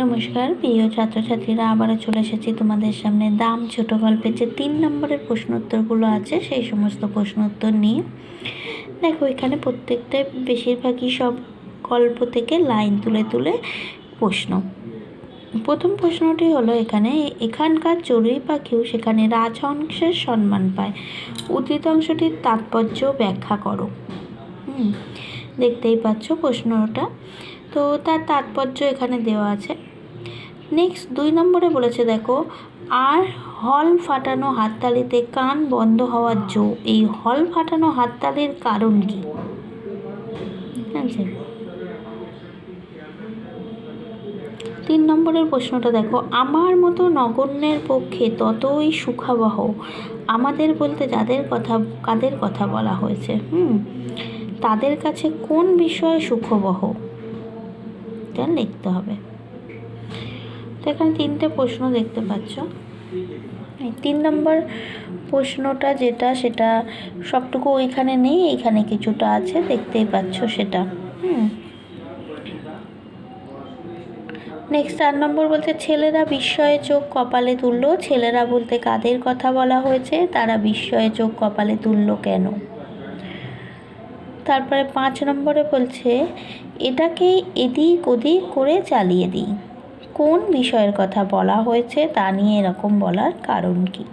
নমস্কার প্রিয় ছাত্রছাত্রীরা, আবারও চলে এসেছি তোমাদের সামনে দাম ছোট গল্পের যে 3 নম্বরের প্রশ্ন উত্তরগুলো আছে সেই সমস্ত প্রশ্ন উত্তর নিয়ে। দেখো, এখানে প্রত্যেকটাই বেশিরভাগই সব গল্প থেকে লাইন তুলে তুলে প্রশ্ন। প্রথম প্রশ্নটি হলো এখানকার চড়ুই পাখিও সেখানে রাজহংসের সম্মান পায়। উদ্ধৃত অংশটির তাৎপর্য ব্যাখ্যা করো। দেখতেই পাচ্ছ প্রশ্নটা, তো তার তাৎপর্য এখানে দেওয়া আছে। নেক্সট 2 নম্বরে বলেছে, দেখো, আর হল ফাটানো হাততালিতে কান বন্ধ হওয়ার জো। এই হল ফাটানো হাততালির কারণ কি? আচ্ছা, 3 নম্বরের প্রশ্নটা দেখো, আমার মতো নগণ্যের পক্ষে ততই সুখাবহ। আমাদের বলতে কাদের কথা বলা হয়েছে? তাদের কাছে কোন বিষয়ে সুখবহ? এটা লিখতে হবে। তো এখানে 3টে প্রশ্ন দেখতে পাচ্ছ। এই 3 নম্বর প্রশ্নটা সেটা সবটুকু ওইখানে নেই, এখানে কিছুটা আছে, দেখতেই পাচ্ছ সেটা। নেক্সট 4 নম্বর বলতে, ছেলেরা বিস্ময়ে চোখ কপালে তুলল। ছেলেরা বলতে কাদের কথা বলা হয়েছে? তারা বিস্ময়ে চোখ কপালে তুলল কেন? তারপরে 5 নম্বরে বলছে, এটাকে এদিক ওদিক করে চালিয়ে দিই। কোন বিষয়ের কথা বলা হয়েছে তা নিয়ে এরকম বলার কারণ কি?